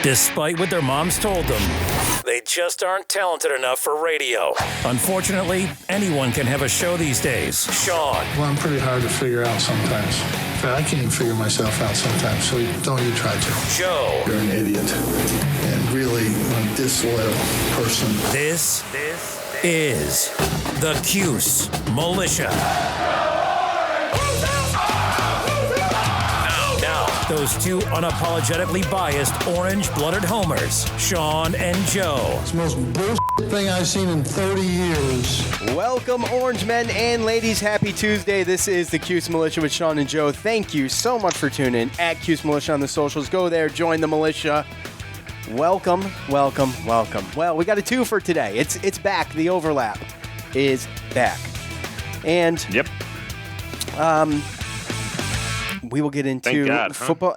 Despite what their moms told them, they just aren't talented enough for radio. Unfortunately, anyone can have a show these days. Sean. Well, I'm pretty hard to figure out sometimes. In fact, I can't even figure myself out sometimes, so don't even try to. Joe. You're an idiot and really a disloyal person. This is the Cuse Militia. Those two unapologetically biased, orange-blooded homers, Sean and Joe. It's the most bullshit thing I've seen in 30 years. Welcome, orange men and ladies. Happy Tuesday. This is the Cuse Militia with Sean and Joe. Thank you so much for tuning in at Cuse Militia on the socials. Go there, join the militia. Welcome. Well, we got a two for today. It's back. The overlap is back. And yep. We will get into Thank God, football.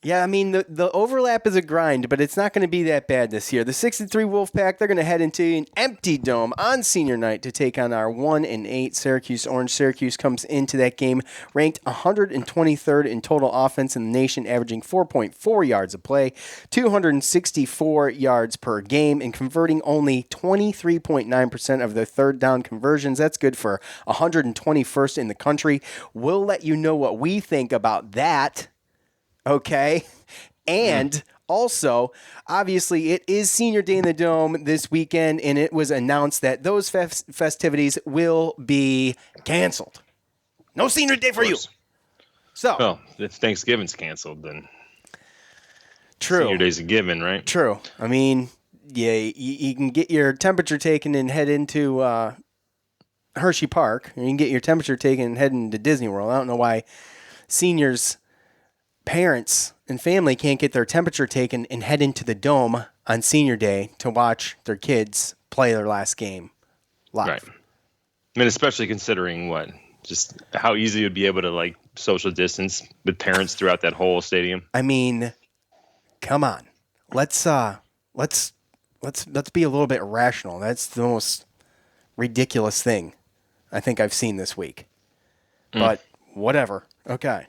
The overlap is a grind, but it's not going to be that bad this year. The 6-3 Wolfpack, they're going to head into an empty dome on senior night to take on our 1-8 Syracuse Orange. Syracuse comes into that game ranked 123rd in total offense in the nation, averaging 4.4 yards a play, 264 yards per game, and converting only 23.9% of their third down conversions. That's good for 121st in the country. We'll let you know what we think about that. Okay. And also, obviously, it is Senior Day in the Dome this weekend, and it was announced that those festivities will be canceled. No Senior Day for you. So, well, if Thanksgiving's canceled, then true. Senior Day's a given, right? True. I mean, yeah, you can get your temperature taken and head into Hershey Park, or you can get your temperature taken and head into Disney World. I don't know why seniors, parents, and family can't get their temperature taken and head into the dome on Senior Day to watch their kids play their last game live. Right. I mean, especially considering just how easy it would be able to social distance with parents throughout that whole stadium. I mean, come on, let's be a little bit rational. That's the most ridiculous thing I think I've seen this week. But whatever. Okay.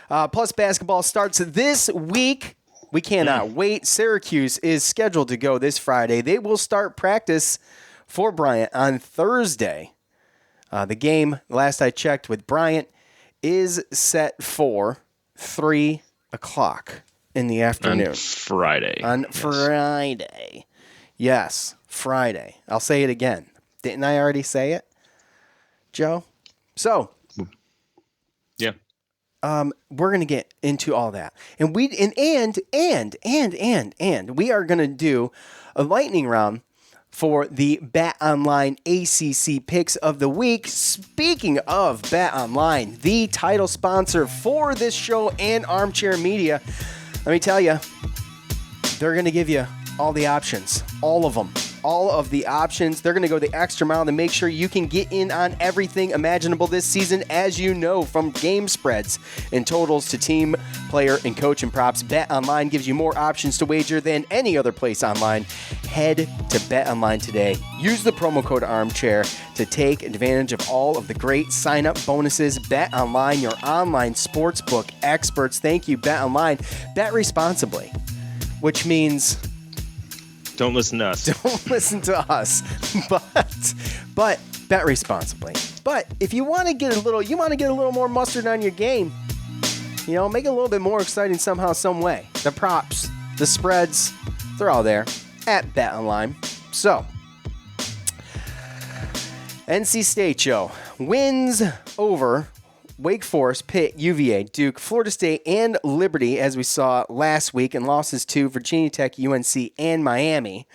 Plus, basketball starts this week. We cannot wait. Syracuse is scheduled to go this Friday. They will start practice for Bryant on Thursday. The game, last I checked with Bryant, is set for 3 o'clock in the afternoon. On Friday. Friday. Yes, Friday. I'll say it again. Didn't I already say it, Joe? So, yeah. We're going to get into all that. And we are going to do a lightning round for the BetOnline ACC picks of the week. Speaking of BetOnline, the title sponsor for this show and Armchair Media, let me tell you, they're going to give you all the options, all of them. All of the options. They're going to go the extra mile to make sure you can get in on everything imaginable this season, as you know, from game spreads and totals to team, player, and coach and props. BetOnline gives you more options to wager than any other place online. Head to BetOnline today. Use the promo code Armchair to take advantage of all of the great sign-up bonuses. BetOnline, your online sportsbook experts. Thank you, BetOnline. Bet responsibly, which means don't listen to us. Don't listen to us, but bet responsibly. But if you want to get a little more mustard on your game, make it a little bit more exciting somehow, some way. The props, the spreads, they're all there at BetOnline. So, NC State, Joe, wins over Wake Forest, Pitt, UVA, Duke, Florida State, and Liberty, as we saw last week, and losses to Virginia Tech, UNC, and Miami.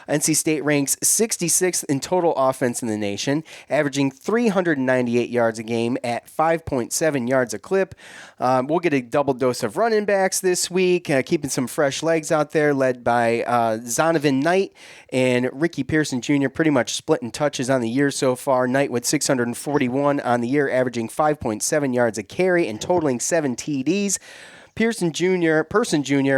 NC State ranks 66th in total offense in the nation, averaging 398 yards a game at 5.7 yards a clip. We'll get a double dose of running backs this week, keeping some fresh legs out there, led by Zonovan Knight and Ricky Pearson Jr., pretty much splitting touches on the year so far. Knight with 641 on the year, averaging 5.7 yards a carry and totaling 7 TDs. Person Jr.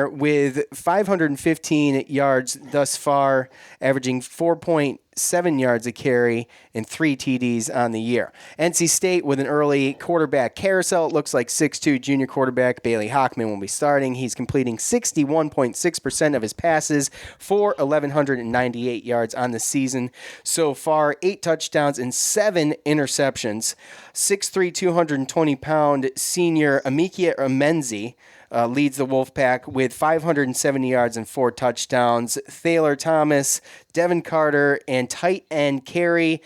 with 515 yards thus far, averaging 4.6 7 yards a carry and 3 TDs on the year. NC State with an early quarterback carousel. It looks like 6'2" junior quarterback Bailey Hockman will be starting. He's completing 61.6% of his passes for 1,198 yards on the season so far. 8 touchdowns and 7 interceptions. 6'3", 220-pound senior Amikia Amenzi leads the Wolfpack with 570 yards and 4 touchdowns. Thaler Thomas, Devin Carter, and tight end Carey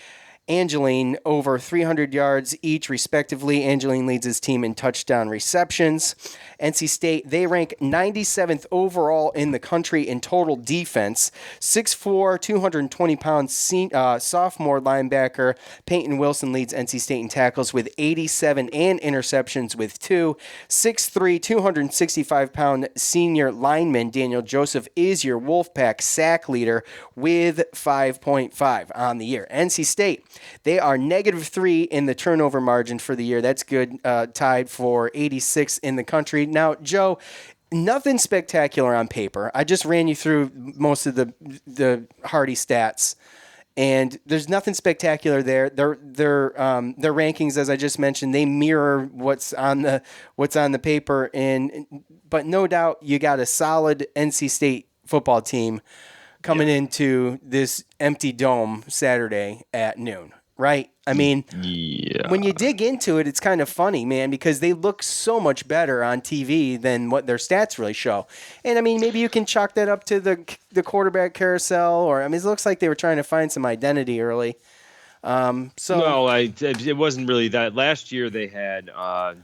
Angeline over 300 yards each, respectively. Angeline leads his team in touchdown receptions. NC State, they rank 97th overall in the country in total defense. 6'4", 220-pound sophomore linebacker Peyton Wilson leads NC State in tackles with 87 and interceptions with 2. 6'3", 265-pound senior lineman Daniel Joseph is your Wolfpack sack leader with 5.5 on the year. NC State, they are -3 in the turnover margin for the year. That's good, tied for 86th in the country. Now, Joe, nothing spectacular on paper. I just ran you through most of the Hardy stats, and there's nothing spectacular there. Their rankings, as I just mentioned, they mirror what's on the paper, but no doubt you got a solid NC State football team coming into this empty dome Saturday at noon, right? I mean, when you dig into it, it's kind of funny, man, because they look so much better on TV than what their stats really show. And, I mean, maybe you can chalk that up to the quarterback carousel, or, I mean, it looks like they were trying to find some identity early. No, it wasn't really that. Last year they had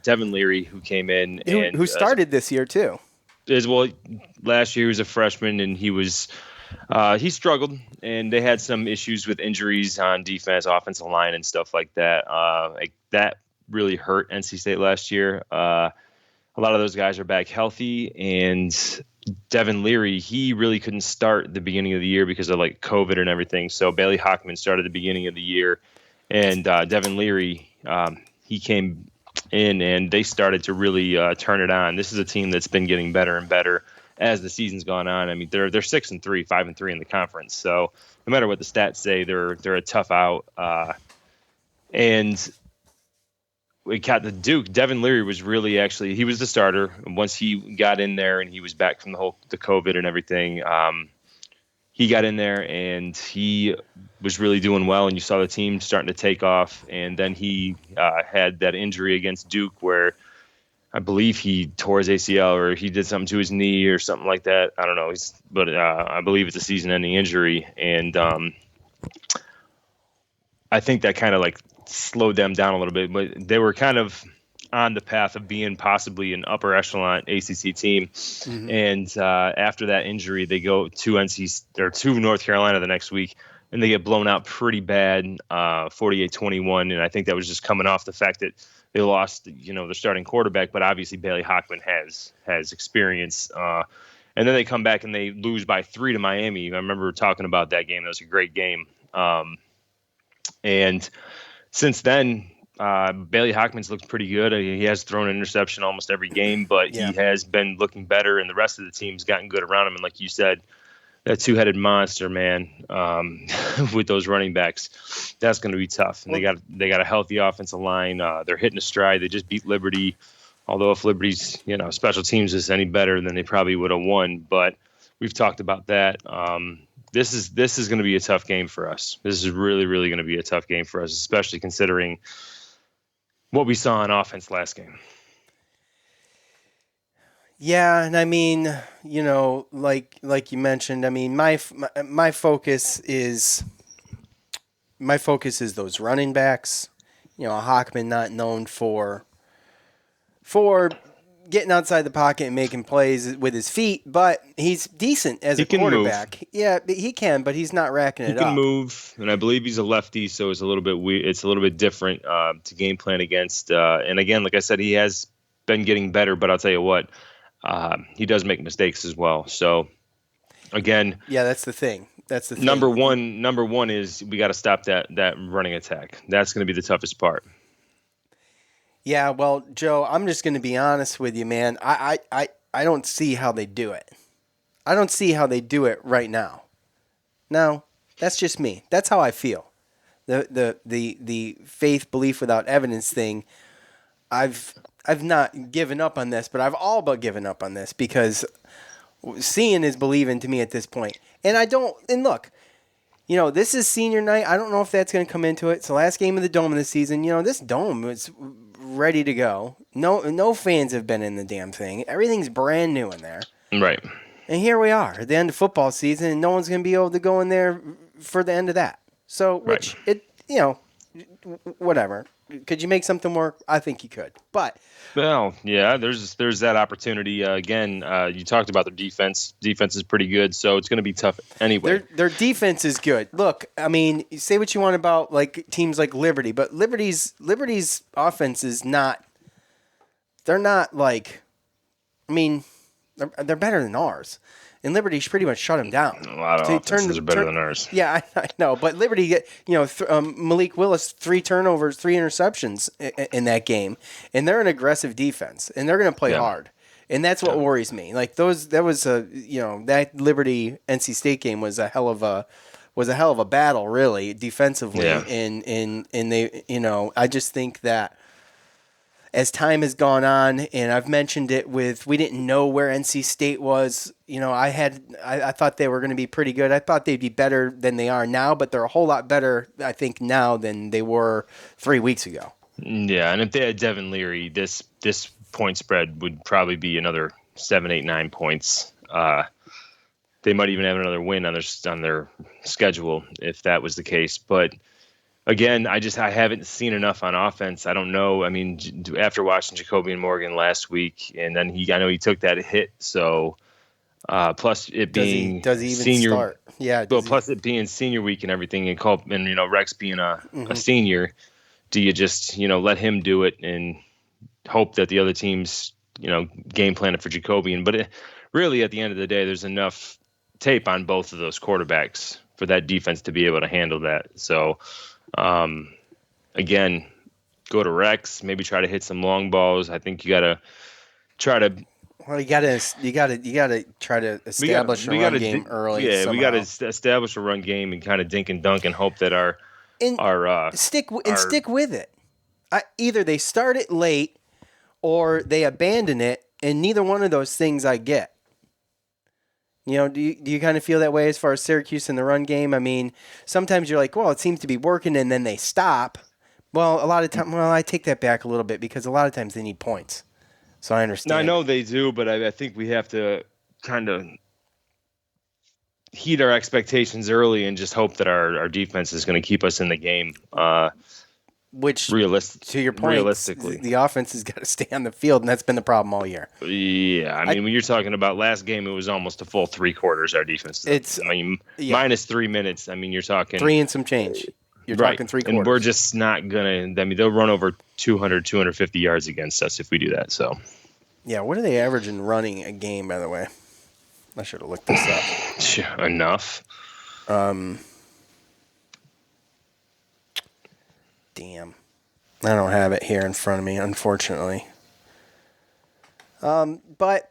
Devin Leary, who came in. Who started this year, too. Last year he was a freshman, and he struggled, and they had some issues with injuries on defense, offensive line, and stuff like that. That really hurt NC State last year. A lot of those guys are back healthy, and Devin Leary, he really couldn't start at the beginning of the year because of like COVID and everything. So Bailey Hockman started at the beginning of the year, and Devin Leary, he came in, and they started to really turn it on. This is a team that's been getting better and better as the season's gone on. I mean, they're 6-3, 5-3 in the conference. So no matter what the stats say, they're a tough out. And we got the Duke. Devin Leary was really he was the starter. Once he got in there and he was back from the COVID and everything, he got in there and he was really doing well. And you saw the team starting to take off. And then he had that injury against Duke where I believe he tore his ACL or he did something to his knee or something like that. I don't know. But I believe it's a season-ending injury. And I think that kind of like slowed them down a little bit. But they were kind of on the path of being possibly an upper echelon ACC team. Mm-hmm. And after that injury, they go to North Carolina the next week, and they get blown out pretty bad, 48-21. And I think that was just coming off the fact that they lost, their starting quarterback, but obviously Bailey Hockman has experience. And then they come back and they lose by 3 to Miami. I remember talking about that game. That was a great game. And since then, Bailey Hockman's looked pretty good. He has thrown an interception almost every game, but he has been looking better, and the rest of the team's gotten good around him. And like you said, that two-headed monster, man, with those running backs, that's going to be tough. And they got a healthy offensive line. They're hitting a stride. They just beat Liberty. Although if Liberty's special teams is any better, then they probably would have won. But we've talked about that. This is going to be a tough game for us. This is really, really going to be a tough game for us, especially considering what we saw on offense last game. Yeah, and I mean, like you mentioned, I mean, my focus is those running backs. Hockman not known for getting outside the pocket and making plays with his feet, but he's decent as a quarterback. Move. Yeah, he can, but he's not racking it up. He can move, and I believe he's a lefty, so it's a little bit weird. It's a little bit different to game plan against. And again, like I said, he has been getting better, but I'll tell you what. He does make mistakes as well. So, again, yeah, that's the thing. Number one is we got to stop that running attack. That's going to be the toughest part. Yeah, well, Joe, I'm just going to be honest with you, man. I don't see how they do it. I don't see how they do it right now. No, That's just me. That's how I feel. The faith, belief without evidence thing, I've not given up on this, but I've all but given up on this because seeing is believing to me at this point. And look, this is senior night. I don't know if that's going to come into it. It's the last game of the Dome of the season. This Dome is ready to go. No fans have been in the damn thing. Everything's brand new in there. Right. And here we are at the end of football season, and no one's going to be able to go in there for the end of that. So, whatever. Could you make something work? I think you could. But well, yeah, there's that opportunity. Again, you talked about their defense. Defense is pretty good, so it's going to be tough anyway. Their defense is good. Look, I mean, say what you want about like teams like Liberty, but Liberty's offense is not. They're not like. I mean, they're better than ours. And Liberty pretty much shut him down. A lot of offenses are better than ours. Yeah, I know. But Liberty, Malik Willis, 3 turnovers, 3 interceptions in that game. And they're an aggressive defense. And they're going to play hard. And that's what worries me. Like that Liberty NC State game was a hell of a battle, really, defensively. Yeah. And they, I just think that as time has gone on, and I've mentioned it we didn't know where NC State was. I thought they were going to be pretty good. I thought they'd be better than they are now, but they're a whole lot better, I think, now than they were 3 weeks ago. Yeah, and if they had Devin Leary, this point spread would probably be another 7, 8, 9 points. They might even have another win on their schedule if that was the case, but. Again, I haven't seen enough on offense. I don't know. I mean, after watching Jacoby and Morgan last week, and then I know he took that hit. So, plus it being does he even senior, start? Yeah. Well, plus it being senior week and everything, and Rex being a senior, do you just let him do it and hope that the other teams game plan it for Jacoby? But really, at the end of the day, there's enough tape on both of those quarterbacks for that defense to be able to handle that. So. Again, go to Rex, maybe try to hit some long balls. I think you got to try to. Well, you got to try to establish a run game early. Yeah, somehow. We got to establish a run game and kind of dink and dunk and hope that stick with it. Either they start it late or they abandon it, and neither one of those things I get. Do you kind of feel that way as far as Syracuse in the run game? I mean, sometimes you're like, well, it seems to be working, and then they stop. Well, a lot of time, I take that back a little bit because a lot of times they need points. So I understand. No, I know they do, but I think we have to kind of heed our expectations early and just hope that our defense is going to keep us in the game. Which, to your point, realistically, the offense has got to stay on the field, and that's been the problem all year. Yeah, I mean, when you're talking about last game, it was almost a full 3 quarters. Our defense. Minus 3 minutes. I mean, you're talking 3 and some change. You're talking 3 quarters, and we're just not gonna. I mean, they'll run over 200, 250 yards against us if we do that. So, yeah, what are they averaging running a game? By the way, I should have looked this up. Enough. Damn. I don't have it here in front of me, unfortunately. But,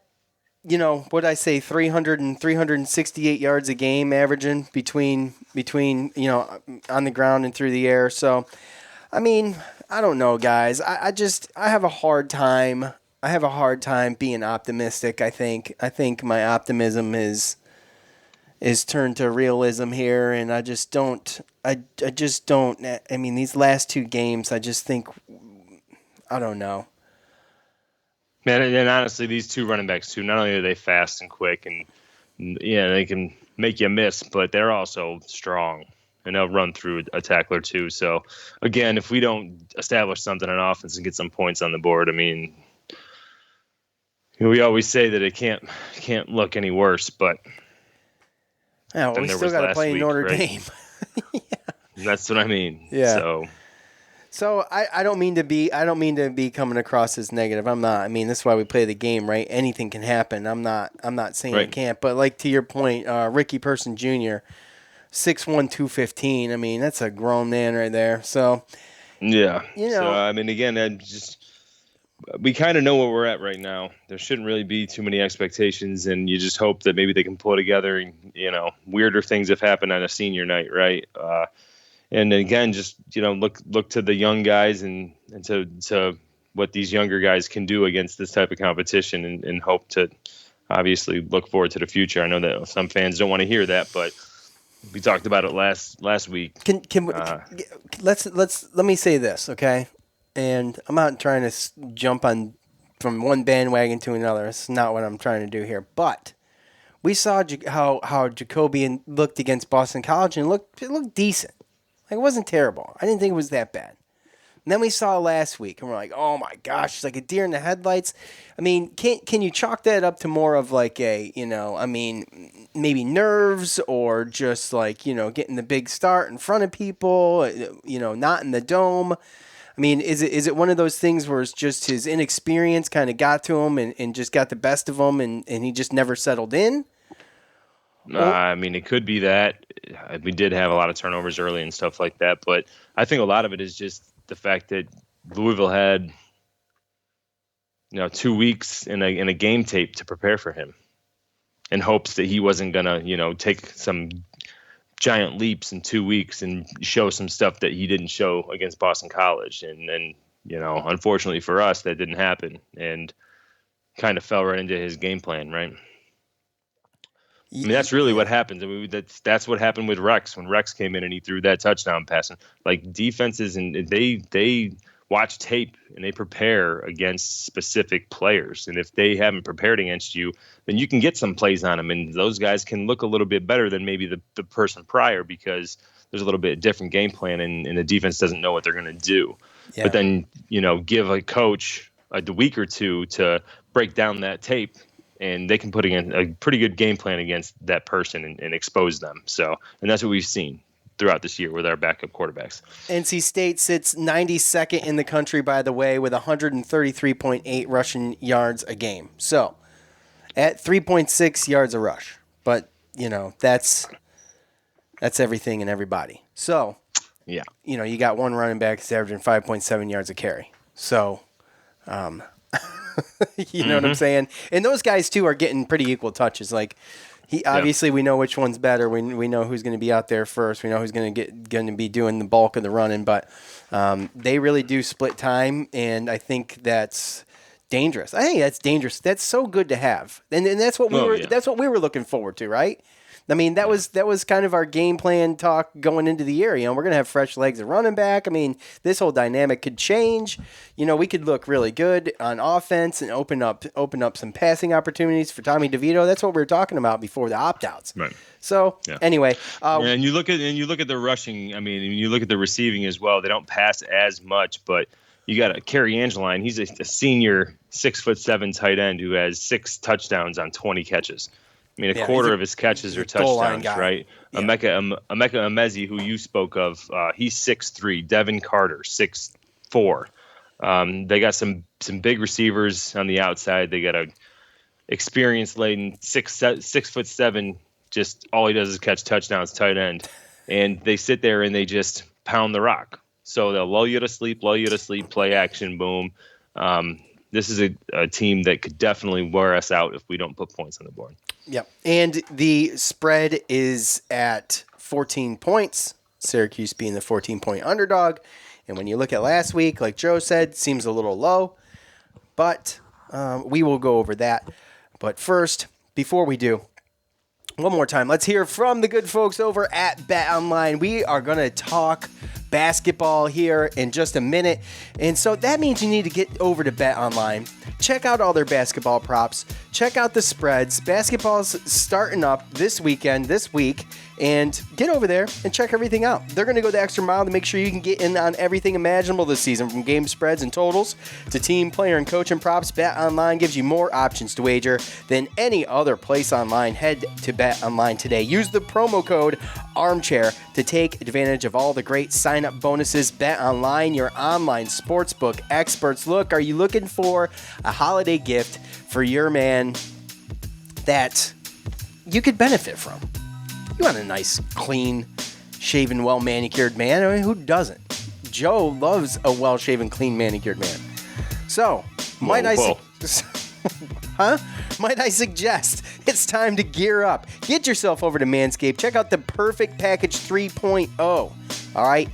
what I say, 300 and 368 yards a game averaging between on the ground and through the air. So, I mean, I don't know, guys. I have a hard time. I have a hard time being optimistic, I think. I think my optimism is turned to realism here, and I just don't. I mean, these last 2 games, I just think, I don't know. Man, and honestly, these 2 running backs too. Not only are they fast and quick, and they can make you miss, but they're also strong, and they'll run through a tackler too. So again, if we don't establish something on offense and get some points on the board, I mean, we always say that it can't look any worse, but. Yeah, well, we still got to play Notre Dame. Yeah. That's what I mean. Yeah. So I don't mean to be coming across as negative. I'm not. I mean, that's why we play the game, right? Anything can happen. I'm not saying it can't. But like to your point, Ricky Person Jr., 6'1", 215. I mean, that's a grown man right there. So yeah. So I mean, again, we kind of know where we're at right now. There shouldn't really be too many expectations, and you just hope that maybe they can pull it together. And weirder things have happened on a senior night, right? And again, just look to the young guys and to what these younger guys can do against this type of competition, and hope to obviously look forward to the future. I know that some fans don't want to hear that, but we talked about it last week. Let me say this, okay? And I'm not trying to jump on from one bandwagon to another. It's not what I'm trying to do here. But we saw how Jacoby looked against Boston College, and it looked decent. Like, it wasn't terrible. I didn't think it was that bad. And then we saw last week, and we're like, oh my gosh, it's like a deer in the headlights. I mean, can you chalk that up to more of like maybe nerves, or just like, getting the big start in front of people, not in the dome? I mean, is it one of those things where it's just his inexperience kind of got to him and just got the best of him, and he just never settled in? I mean, it could be that. We did have a lot of turnovers early and stuff like that, but I think a lot of it is just the fact that Louisville had 2 weeks in a game tape to prepare for him, in hopes that he wasn't gonna take some giant leaps in 2 weeks and show some stuff that he didn't show against Boston College. And unfortunately for us, that didn't happen, and kind of fell right into his game plan, right? I mean, that's really what happens. I mean, that's what happened with Rex when Rex came in and he threw that touchdown pass. And like, defenses, and they watch tape and they prepare against specific players. And if they haven't prepared against you, then you can get some plays on them, and those guys can look a little bit better than maybe the person prior, because there's a little bit different game plan, and the defense doesn't know what they're going to do. Yeah. But then give a coach a week or two to break down that tape, and they can put in a pretty good game plan against that person and expose them. So, and that's what we've seen throughout this year with our backup quarterbacks. NC State sits 92nd in the country, by the way, with 133.8 rushing yards a game. So, at 3.6 yards a rush. But, that's everything and everybody. So, yeah, you got one running back that's averaging 5.7 yards a carry. So, you know what I'm saying? And those guys, too, are getting pretty equal touches. Like, obviously, we know which one's better. We know who's going to be out there first. We know who's going to be doing the bulk of the running. But they really do split time, and I think that's dangerous. I think that's dangerous. That's so good to have, and that's what that's what we were looking forward to, right? I mean, that was kind of our game plan talk going into the year. We're going to have fresh legs at running back. I mean, this whole dynamic could change. We could look really good on offense and open up some passing opportunities for Tommy DeVito. That's what we were talking about before the opt-outs. Right. So, anyway. And you look at the rushing. I mean, you look at the receiving as well. They don't pass as much, but you got Kerry Angeline. He's a senior 6'7" tight end who has 6 touchdowns on 20 catches. I mean, a quarter of his catches are touchdowns, right? Yeah. Emeka Emezi, who you spoke of, he's 6'3". Devin Carter, 6'4". They got some big receivers on the outside. They got a experience-laden 6'7", just all he does is catch touchdowns, tight end. And they sit there and they just pound the rock. So they'll lull you to sleep, play action, boom. This is a team that could definitely wear us out if we don't put points on the board. Yep. And the spread is at 14 points, Syracuse being the 14-point underdog. And when you look at last week, like Joe said, seems a little low. But we will go over that. But first, before we do, one more time, let's hear from the good folks over at BetOnline. We are going to talk basketball here in just a minute. And so that means you need to get over to BetOnline. Check out all their basketball props. Check out the spreads. Basketball's starting up this week. And get over there and check everything out. They're going to go the extra mile to make sure you can get in on everything imaginable this season, from game spreads and totals to team, player, and coaching props. BetOnline gives you more options to wager than any other place online. Head to BetOnline today. Use the promo code ARMCHAIR to take advantage of all the great sign-up bonuses. BetOnline, your online sportsbook experts. Look, are you looking for a holiday gift for your man that you could benefit from? You want a nice, clean, shaven, well-manicured man. I mean, who doesn't? Joe loves a well-shaven, clean, manicured man. So, Might I suggest it's time to gear up. Get yourself over to Manscaped. Check out the Perfect Package 3.0. All right.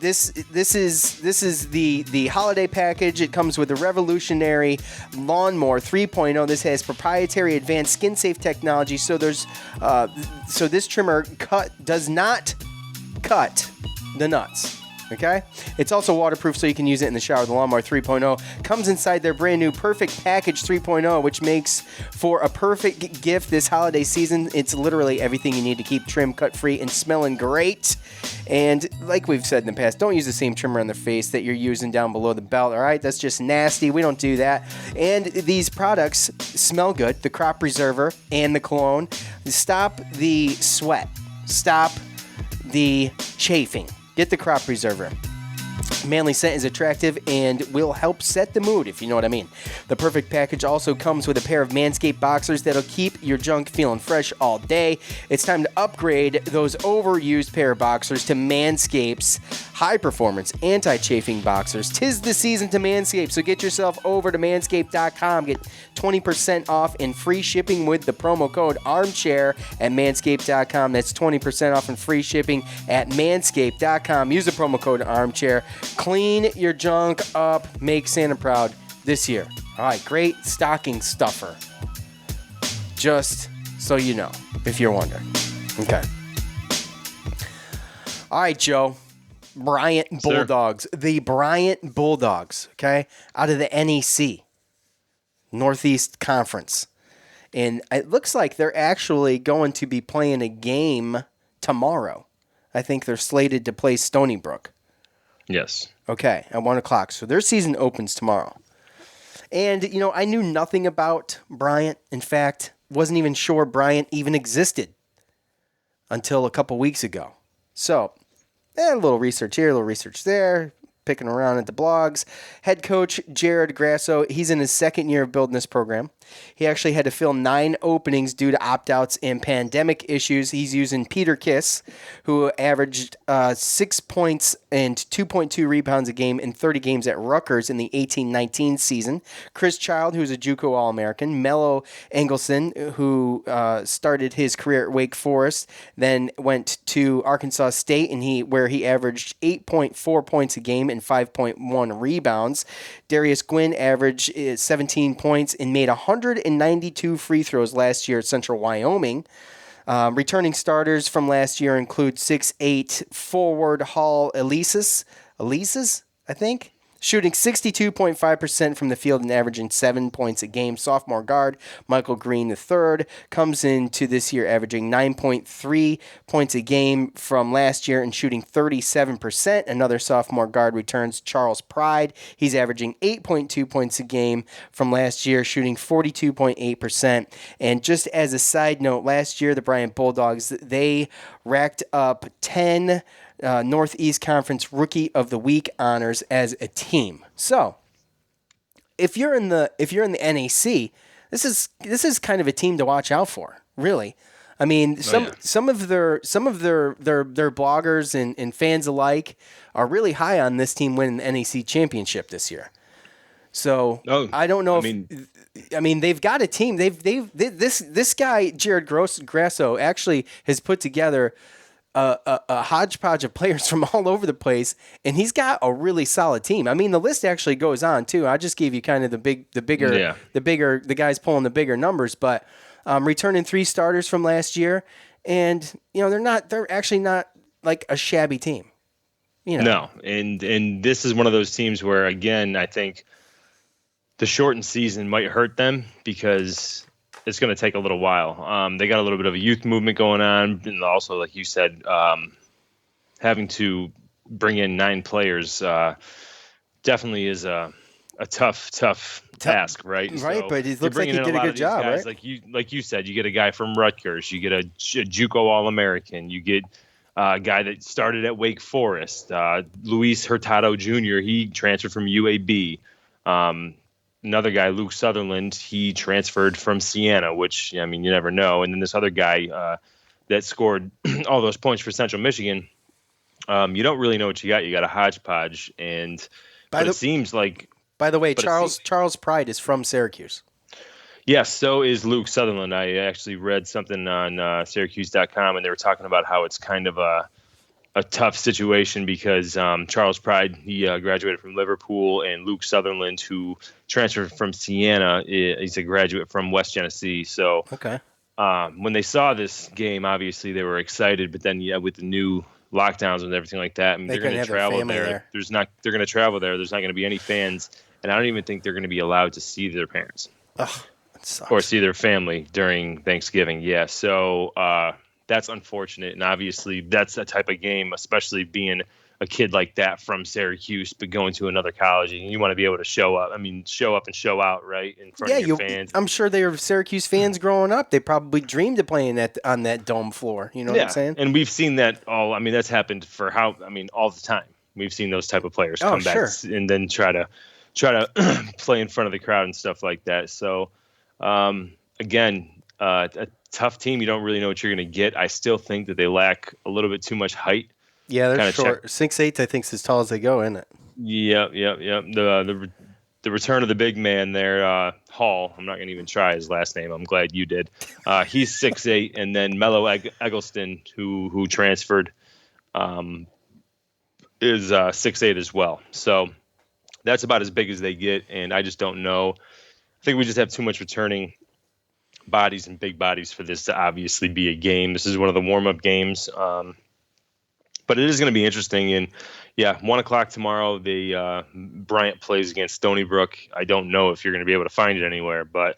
This is the holiday package. It comes with a revolutionary lawnmower 3.0. This has proprietary advanced skin safe technology. So this trimmer does not cut the nuts. Okay? It's also waterproof, so you can use it in the shower. The Lawnmower 3.0 comes inside their brand new Perfect Package 3.0, which makes for a perfect gift this holiday season. It's literally everything you need to keep trim, cut-free, and smelling great. And like we've said in the past, don't use the same trimmer on the face that you're using down below the belt, all right? That's just nasty. We don't do that. And these products smell good, the crop preserver and the cologne. Stop the sweat. Stop the chafing. Get the crop preserver. Manly scent is attractive and will help set the mood, if you know what I mean. The Perfect Package also comes with a pair of Manscaped boxers that'll keep your junk feeling fresh all day. It's time to upgrade those overused pair of boxers to Manscaped's high-performance anti-chafing boxers. 'Tis the season to Manscaped, so get yourself over to manscaped.com. Get 20% off and free shipping with the promo code ARMCHAIR at manscaped.com. That's 20% off and free shipping at manscaped.com. Use the promo code ARMCHAIR. Clean your junk up. Make Santa proud this year. All right, great stocking stuffer. Just so you know, if you're wondering. Okay. All right, Joe. Bryant Bulldogs. Sir. The Bryant Bulldogs, okay, out of the NEC, Northeast Conference. And it looks like they're actually going to be playing a game tomorrow. I think they're slated to play Stony Brook. Yes. Okay, at 1 o'clock. So their season opens tomorrow. And, you know, I knew nothing about Bryant. In fact, wasn't even sure Bryant even existed until a couple weeks ago. So, a little research here, a little research there, picking around at the blogs. Head coach Jared Grasso, he's in his second year of building this program. He actually had to fill 9 openings due to opt-outs and pandemic issues. He's using Peter Kiss, who averaged 6 points and 2.2 rebounds a game in 30 games at Rutgers in the 18-19 season. Chris Child, who's a JUCO All-American. Mello Engelson, who started his career at Wake Forest, then went to Arkansas State, and where he averaged 8.4 points a game and 5.1 rebounds. Darius Gwynn averaged 17 points and made 192 free throws last year at Central Wyoming. Returning starters from last year include 6'8" forward Hall Elises, I think, shooting 62.5% from the field and averaging 7 points a game. Sophomore guard Michael Green III comes into this year averaging 9.3 points a game from last year and shooting 37%. Another sophomore guard returns, Charles Pride. He's averaging 8.2 points a game from last year, shooting 42.8%. And just as a side note, last year the Bryant Bulldogs, they racked up 10 Northeast Conference Rookie of the Week honors as a team. So, if you're in the NAC, this is kind of a team to watch out for, really. I mean, some of their bloggers and fans alike are really high on this team winning the NAC championship this year. So I don't know I mean they've got a team. This guy Jared Grasso actually has put together a hodgepodge of players from all over the place, and he's got a really solid team. I mean, the list actually goes on too. I just gave you kind of the guys pulling the bigger numbers, but returning 3 starters from last year, and you know they're actually not like a shabby team. You know. No, and this is one of those teams where, again, I think the shortened season might hurt them because it's going to take a little while. They got a little bit of a youth movement going on, and also, like you said, having to bring in 9 players definitely is a tough task, right? Right, so but it looks like he did a good job, guys, right? Like you said, you get a guy from Rutgers, you get a JUCO All-American, you get a guy that started at Wake Forest, Luis Hurtado Jr., he transferred from UAB. Another guy, Luke Sutherland, he transferred from Siena, which, I mean, you never know. And then this other guy that scored all those points for Central Michigan, you don't really know what you got. You got a hodgepodge. But it seems like By the way, But Charles Pride is from Syracuse. Yes, so is Luke Sutherland. I actually read something on Syracuse.com, and they were talking about how it's kind of a tough situation because Charles Pride, he graduated from Liverpool, and Luke Sutherland, who transferred from Siena, he's a graduate from West Genesee. So Okay. when they saw this game, obviously they were excited, but then with the new lockdowns and everything like that, they're going to travel there. They're going to travel there. There's not going to be any fans, and I don't even think they're going to be allowed to see their parents. Ugh, that sucks. Or see their family during Thanksgiving. Yeah, so that's unfortunate, and obviously that's a type of game, especially being a kid like that from Syracuse, but going to another college, and you want to be able to show up. I mean, show up and show out, right, in front of your fans. I'm sure they were Syracuse fans growing up. They probably dreamed of playing on that dome floor. You know what I'm saying? And we've seen that all. I mean, that's happened all the time. We've seen those type of players come back and then try to play in front of the crowd and stuff like that. So, again, a tough team. You don't really know what you're going to get. I still think that they lack a little bit too much height. Yeah, they're short. 6'8", I think, is as tall as they go, isn't it? Yep. The return of the big man there, Hall. I'm not going to even try his last name. I'm glad you did. He's 6'8", and then Melo Eggleston, who transferred, is 6'8" as well. So that's about as big as they get, and I just don't know. I think we just have too much returning bodies and big bodies for this to obviously be a game. This is one of the warm-up games. But it is going to be interesting. And, 1 o'clock tomorrow, Bryant plays against Stony Brook. I don't know if you're going to be able to find it anywhere, but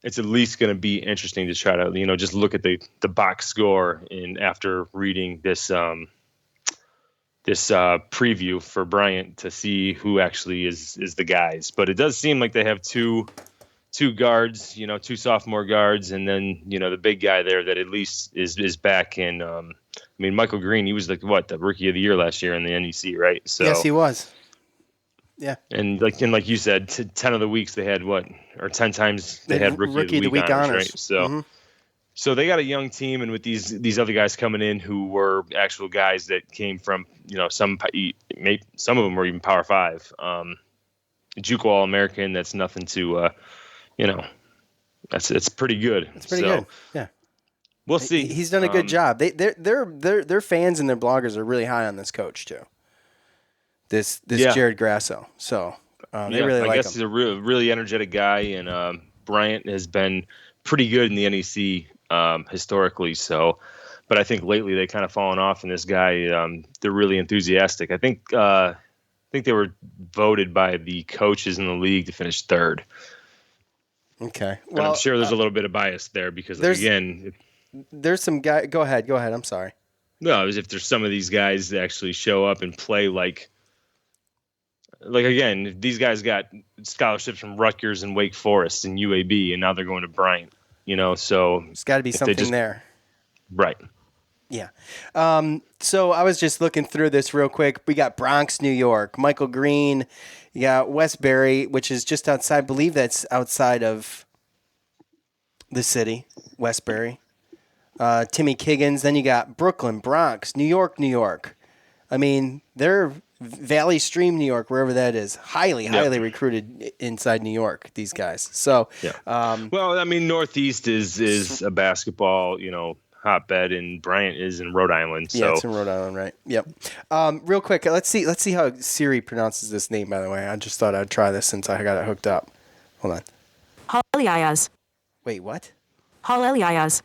it's at least going to be interesting to try to, just look at the box score. And after reading this preview for Bryant to see who actually is the guys. But it does seem like they have two guards, two sophomore guards, and then, the big guy there that at least is back in Michael Green, he was the rookie of the year last year in the NEC, right? So yes, he was. Yeah. And like you said, 10 of the weeks they had 10 times they had rookie of the week honors, right? So So they got a young team, and with these other guys coming in who were actual guys that came from, some of them were even Power 5. JUCO All-American, that's nothing to it's pretty good. It's pretty good. Yeah. We'll see. He's done a good job. Their fans and their bloggers are really high on this coach too. This Jared Grasso. So they really like him. I guess he's a really energetic guy, and Bryant has been pretty good in the NEC historically. So, but I think lately they kind of fallen off. And this guy, they're really enthusiastic. I think they were voted by the coaches in the league to finish third. Okay. Well, and I'm sure there's a little bit of bias there because there's some guy. Go ahead. I'm sorry. No, if there's some of these guys that actually show up and play like again, these guys got scholarships from Rutgers and Wake Forest and UAB, and now they're going to Bryant. So there's got to be something there, right? Yeah. So I was just looking through this real quick. We got Bronx, New York. Michael Green. You got Westbury, which is just outside. I believe that's outside of the city, Westbury. Timmy Kiggins. Then you got Brooklyn, Bronx, New York. I mean, they're Valley Stream, New York, wherever that is. Highly recruited inside New York, these guys. So, Northeast is a basketball, hotbed, and Bryant is in Rhode Island. So. Yeah, it's in Rhode Island, right? Yep. Real quick, let's see how Siri pronounces this name. By the way, I just thought I'd try this since I got it hooked up. Hold on. Hall Elias. Wait, what? Hall Elias.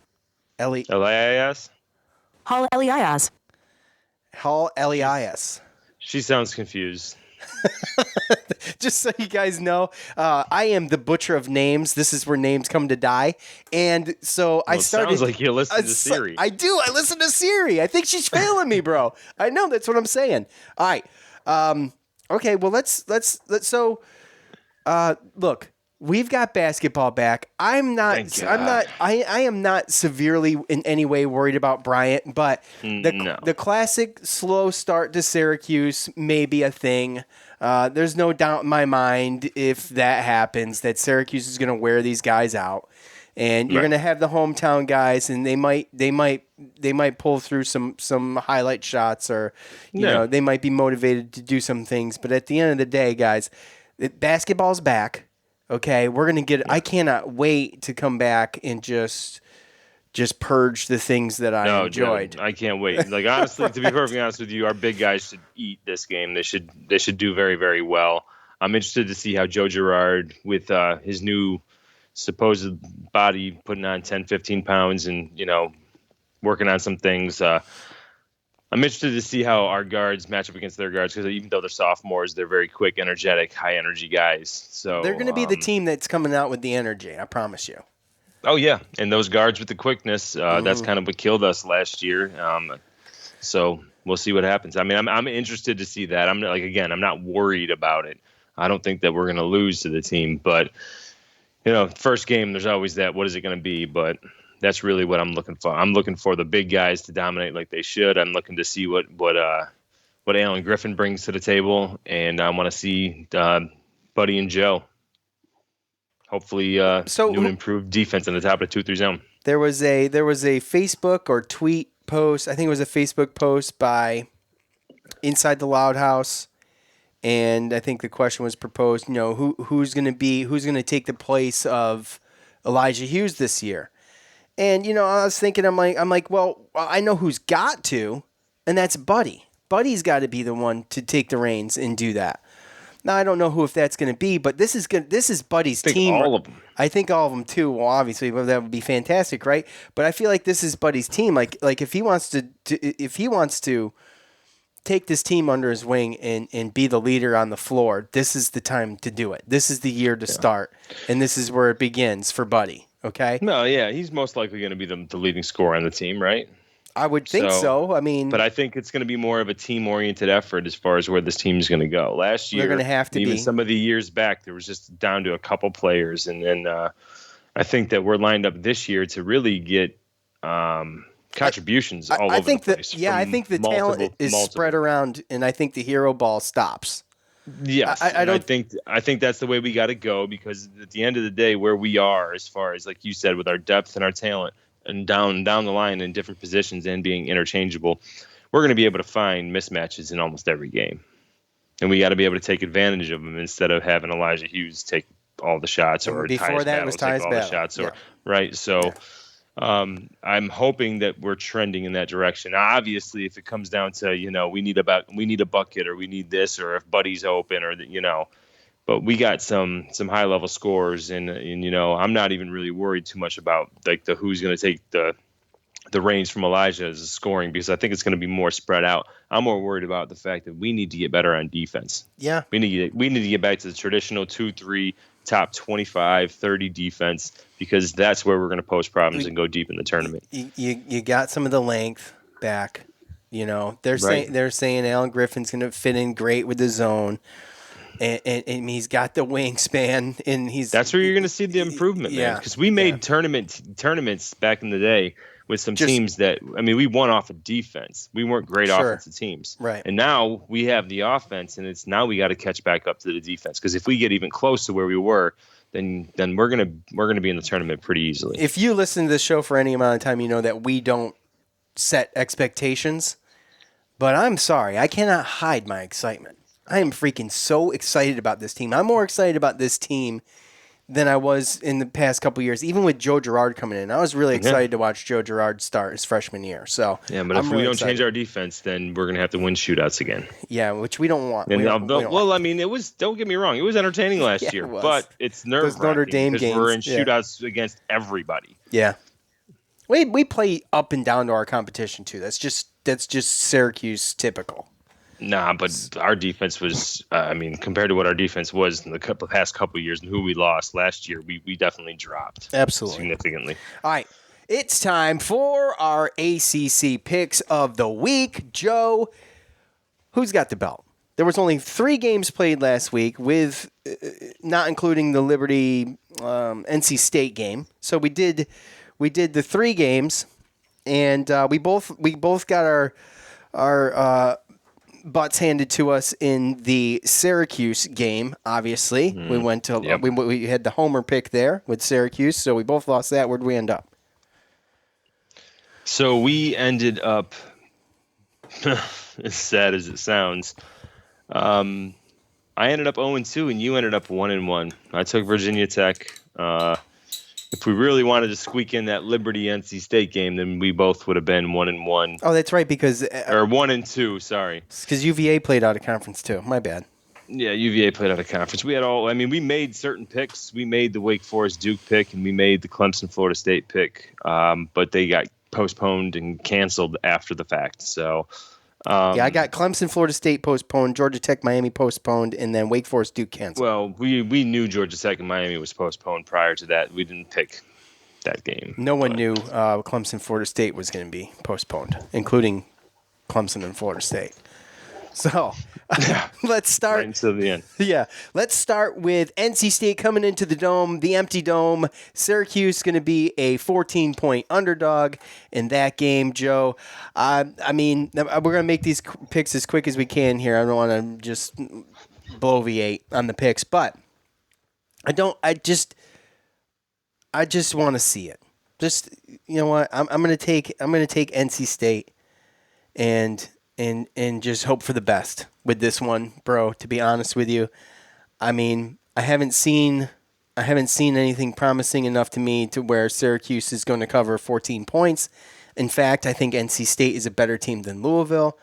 Elias. Hall Elias. Hall Elias. She sounds confused. Just so you guys know, I am the butcher of names. This is where names come to die. And so I started. Sounds like you listen to Siri. I do. I listen to Siri. I think she's failing me, bro. I know. That's what I'm saying. All right. Okay. Well, let's. So, look. We've got basketball back. I am not severely in any way worried about Bryant, but the classic slow start to Syracuse may be a thing. There's no doubt in my mind if that happens that Syracuse is going to wear these guys out, and you're going to have the hometown guys, and they might pull through some highlight shots, or you know, they might be motivated to do some things. But at the end of the day, guys, basketball's back. Okay, we're going to get. I cannot wait to come back and just purge the things that I enjoyed. Dude, I can't wait. Like, honestly, to be perfectly honest with you, our big guys should eat this game. They should do very, very well. I'm interested to see how Joe Girard, with his new supposed body, putting on 10, 15 pounds and, you know, working on some things. I'm interested to see how our guards match up against their guards, because even though they're sophomores, they're very quick, energetic, high-energy guys. So they're going to be the team that's coming out with the energy, I promise you. Oh, yeah, and those guards with the quickness, that's kind of what killed us last year. So we'll see what happens. I mean, I'm interested to see that. I'm not worried about it. I don't think that we're going to lose to the team. But, you know, first game, there's always that, what is it going to be? But that's really what I'm looking for. I'm looking for the big guys to dominate like they should. I'm looking to see what Alan Griffin brings to the table, and I want to see Buddy and Joe. Hopefully, new and improved defense in the top of the 2-3 zone. There was a Facebook or tweet post. I think it was a Facebook post by Inside the Loud House, and I think the question was proposed. You know, who's going to take the place of Elijah Hughes this year? And, you know, I was thinking, I'm like, well, I know who's got to, and that's Buddy. Buddy's got to be the one to take the reins and do that. Now, I don't know if that's going to be, but this is Buddy's team. All of them. I think all of them too. Well, obviously, that would be fantastic, right? But I feel like this is Buddy's team. Like if he wants to take this team under his wing and be the leader on the floor, this is the time to do it. This is the year to start, and this is where it begins for Buddy. Okay. No, yeah, he's most likely going to be the leading scorer on the team, right? I would think so. I mean, but I think it's going to be more of a team-oriented effort as far as where this team is going to go. Last year, they're going to have to even be. Some of the years back, there was just down to a couple players, and then I think that we're lined up this year to really get contributions all over the place. I think the talent is spread around, and I think the hero ball stops. Yes, I think that's the way we got to go, because at the end of the day, where we are, as far as like you said, with our depth and our talent, and down the line in different positions and being interchangeable, we're going to be able to find mismatches in almost every game, and we got to be able to take advantage of them instead of having Elijah Hughes take all the shots, or before that was Tyus Battle. The shots, or right. So. Yeah. I'm hoping that we're trending in that direction. Now, obviously, if it comes down to, you know, we need a bucket, or we need this, or if Buddy's open, or you know, but we got some high level scores, and you know, I'm not even really worried too much about like who's going to take the reins from Elijah as a scoring, because I think it's going to be more spread out. I'm more worried about the fact that we need to get better on defense. Yeah, we need to get back to the traditional 2-3 top 25, 30 defense, because that's where we're going to pose problems and go deep in the tournament. You got some of the length back. You know, they're saying Alan Griffin's going to fit in great with the zone, and he's got the wingspan, and that's where you're going to see the improvement, man. Because we made tournaments back in the day with some teams that, I mean, we won off of defense. We weren't great offensive teams. Right. And now we have the offense, and now we got to catch back up to the defense. Because if we get even close to where we were, then we're gonna be in the tournament pretty easily. If you listen to this show for any amount of time, you know that we don't set expectations. But I'm sorry, I cannot hide my excitement. I am freaking so excited about this team. I'm more excited about this team than I was in the past couple of years, even with Joe Girard coming in. I was really excited to watch Joe Girard start his freshman year. So yeah, but if we don't change our defense, then we're going to have to win shootouts again. Yeah, which we don't want. I mean, it was. Don't get me wrong, it was entertaining last year, but it's nerve-wracking Notre Dame because games. We're in shootouts against everybody. Yeah, we play up and down to our competition too. That's just Syracuse typical. Nah, but our defense was, compared to what our defense was in the past couple of years and who we lost last year, we definitely dropped. Absolutely. Significantly. All right. It's time for our ACC picks of the week. Joe, who's got the belt? there was only 3 games played last week, with not including the Liberty NC State game. So we did the 3 games, and we both got our butts handed to us in the Syracuse game. Obviously, we went to we had the homer pick there with Syracuse, so we both lost that. Where'd we end up? So we ended up, as sad as it sounds, I ended up 0-2, and you ended up 1-1. I took Virginia Tech. If we really wanted to squeak in that Liberty NC State game, then we both would have been 1-1. Oh, that's right, because or 1-2. Sorry, because UVA played out of conference too. My bad. Yeah, UVA played out of conference. We made certain picks. We made the Wake Forest Duke pick, and we made the Clemson Florida State pick, but they got postponed and canceled after the fact. So, I got Clemson Florida State postponed, Georgia Tech Miami postponed, and then Wake Forest Duke canceled. Well, we knew Georgia Tech and Miami was postponed prior to that. We didn't pick that game. No one knew Clemson Florida State was going to be postponed, including Clemson and Florida State. So let's start. Right until the end. Yeah. Let's start with NC State coming into the dome, the empty dome. Syracuse going to be a 14-point underdog in that game, Joe. We're going to make these picks as quick as we can here. I don't want to just bloviate on the picks, but I just want to see it. Just, you know what? I'm going to take NC State and just hope for the best with this one, bro. To be honest with you, I haven't seen anything promising enough to me to where Syracuse is going to cover 14 points. In fact, I think NC State is a better team than Louisville.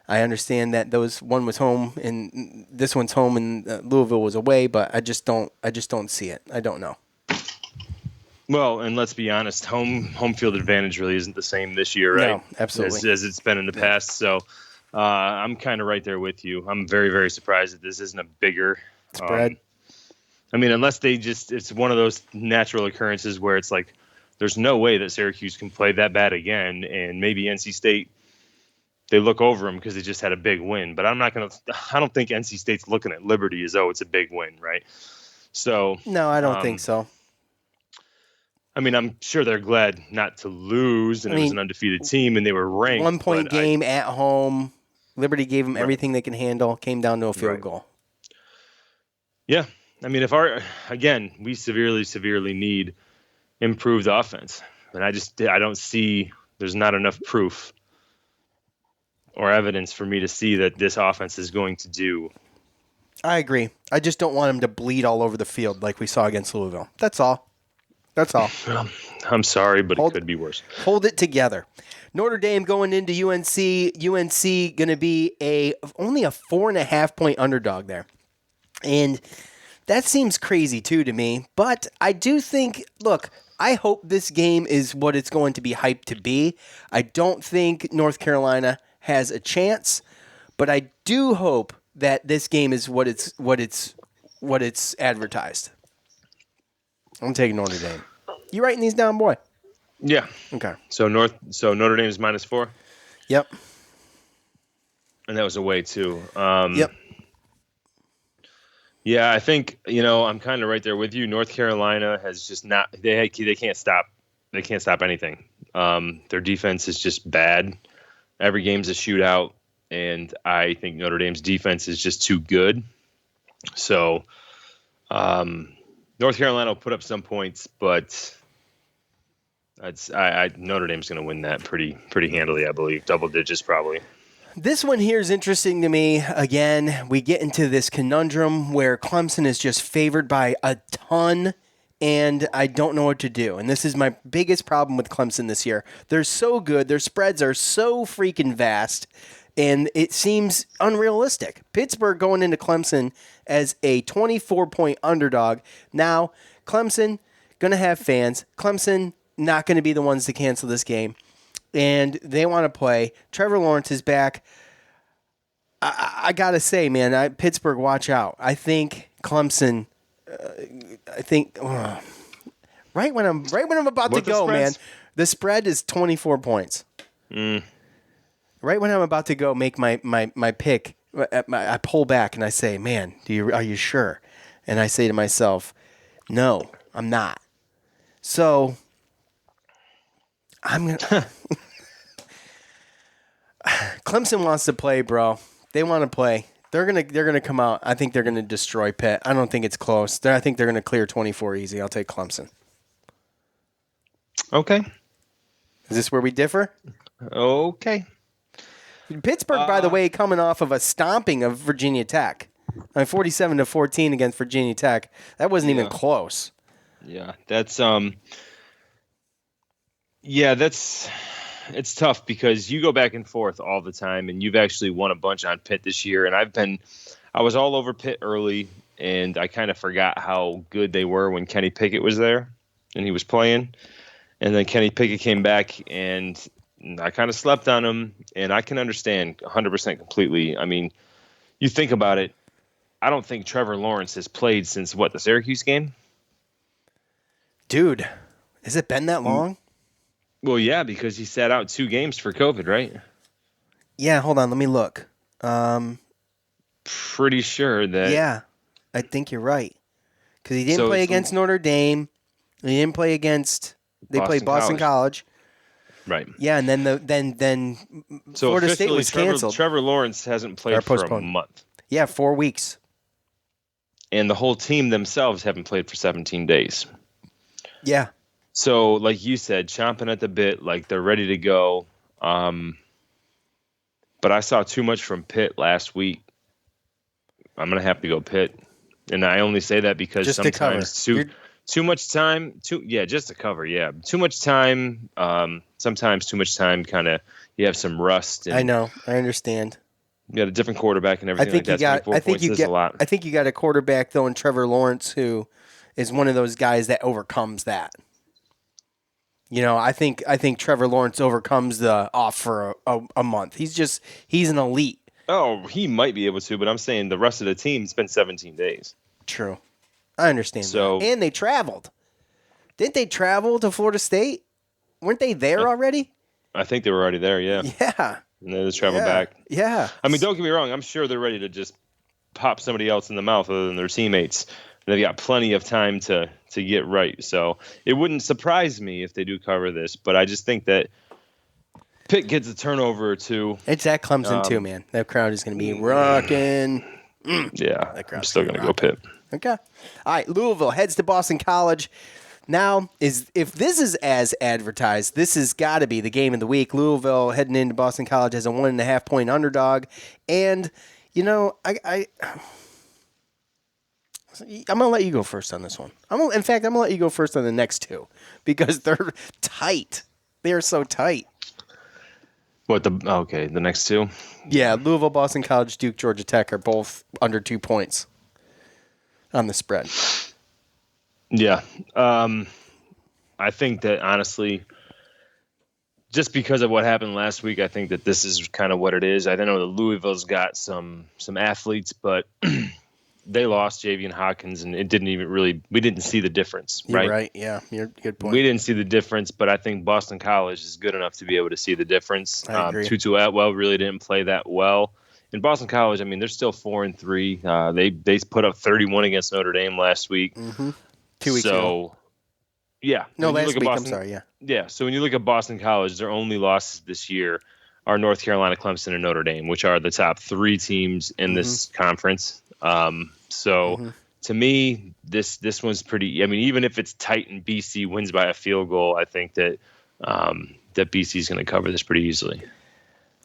I understand that one was home and this one's home and Louisville was away, but I just don't see it. I don't know. Well, and let's be honest, home field advantage really isn't the same this year, right? No, absolutely. As it's been in the past. So I'm kind of right there with you. I'm very, very surprised that this isn't a bigger spread. Unless it's one of those natural occurrences where it's like there's no way that Syracuse can play that bad again, and maybe NC State, they look over them because they just had a big win. But I don't think NC State's looking at Liberty as though it's a big win, right? So no, I don't think so. I'm sure they're glad not to lose, and it was an undefeated team, and they were ranked. 1-point game at home. Liberty gave them everything they can handle. Came down to a field goal. Yeah, we severely, severely need improved offense, and I don't see. There's not enough proof or evidence for me to see that this offense is going to do. I agree. I just don't want them to bleed all over the field like we saw against Louisville. That's all. I'm sorry, but it could be worse. Hold it together. Notre Dame going into UNC. UNC going to be only a 4.5-point underdog there. And that seems crazy, too, to me. But I do think, look, I hope this game is what it's going to be hyped to be. I don't think North Carolina has a chance. But I do hope that this game is what it's advertised. I'm taking Notre Dame. You writing these down, boy? Yeah. Okay. So Notre Dame is -4? Yep. And that was away too. Yep. Yeah, I think, I'm kind of right there with you. North Carolina has just not they can't stop anything. Their defense is just bad. Every game's a shootout, and I think Notre Dame's defense is just too good. So North Carolina will put up some points, but Notre Dame's going to win that pretty handily, I believe. Double digits, probably. This one here is interesting to me. Again, we get into this conundrum where Clemson is just favored by a ton, and I don't know what to do. And this is my biggest problem with Clemson this year. They're so good. Their spreads are so freaking vast, and it seems unrealistic. Pittsburgh going into Clemson as a 24-point underdog. Now, Clemson going to have fans. Clemson not going to be the ones to cancel this game. And they want to play. Trevor Lawrence is back. I got to say, man, Pittsburgh, watch out. I think Clemson, right when I'm about to go, man, the spread is 24 points. Right when I'm about to go make my pick, I pull back and I say, man, are you sure? And I say to myself, no, I'm not. So I'm going to... Clemson wants to play, bro. They want to play. They're gonna come out. I think they're gonna destroy Pitt. I don't think it's close. I think they're gonna clear 24 easy. I'll take Clemson. Okay. Is this where we differ? Okay. Pittsburgh, by the way, coming off of a stomping of Virginia Tech. 47-14 against Virginia Tech. That wasn't even close. Yeah, that's it's tough because you go back and forth all the time, and you've actually won a bunch on Pitt this year. And I was all over Pitt early, and I kind of forgot how good they were when Kenny Pickett was there and he was playing. And then Kenny Pickett came back, and I kind of slept on him, and I can understand 100% completely. I mean, you think about it, I don't think Trevor Lawrence has played since, the Syracuse game? Dude, has it been that long? Well, yeah, because he sat out 2 games for COVID, right? Yeah, hold on, let me look. Pretty sure that... Yeah, I think you're right. Because he didn't play against Notre Dame. He didn't play against... They played Boston College. Right. Yeah, and then Florida State was canceled. Trevor Lawrence hasn't played for a month. Yeah, 4 weeks. And the whole team themselves haven't played for 17 days. Yeah. So, like you said, chomping at the bit, like they're ready to go. But I saw too much from Pitt last week. I'm going to have to go Pitt. And I only say that because just sometimes too much time, just to cover, yeah. Too much time, sometimes too much time, kind of, you have some rust. And I know, I understand. You got a different quarterback and everything I think you got a quarterback, though, in Trevor Lawrence, who is one of those guys that overcomes that. You know, I think Trevor Lawrence overcomes the off for a month. He's an elite. Oh, he might be able to, but I'm saying the rest of the team spent 17 days. True. I understand that. And they traveled. Didn't they travel to Florida State? Weren't they there already? I think they were already there, yeah. Yeah. And they just traveled back. Yeah. I mean, don't get me wrong. I'm sure they're ready to just pop somebody else in the mouth other than their teammates. They've got plenty of time to get right. So it wouldn't surprise me if they do cover this, but I just think that Pitt gets a turnover or two. It's at Clemson too, man. That crowd is going to be rocking. Yeah, I'm still going to go Pitt. Okay. All right, Louisville heads to Boston College. Now, if this is as advertised, this has got to be the game of the week. Louisville heading into Boston College as a 1.5-point underdog. And, you know, I'm going to let you go first on this one. I'm going to let you go first on the next two because they're tight. They are so tight. The next two? Yeah, Louisville, Boston College, Duke, Georgia Tech are both under 2 points on the spread. Yeah. I think that, honestly, just because of what happened last week, I think that this is kind of what it is. I know that Louisville's got some athletes, but they lost Javian Hawkins, and it didn't even really – we didn't see the difference, right? You're right, yeah. You're good point. We didn't see the difference, but I think Boston College is good enough to be able to see the difference. I agree. Tutu Atwell really didn't play that well. In Boston College, I mean, they're still 4-3. They put up 31 against Notre Dame last week. Mm-hmm. 2 weeks ago. Yeah. No, last week, I'm sorry, yeah. Yeah, so when you look at Boston College, their only losses this year are North Carolina, Clemson, and Notre Dame, which are the top 3 teams in this conference. To me, this one's pretty – I mean, even if it's tight and BC wins by a field goal, I think that that BC is going to cover this pretty easily.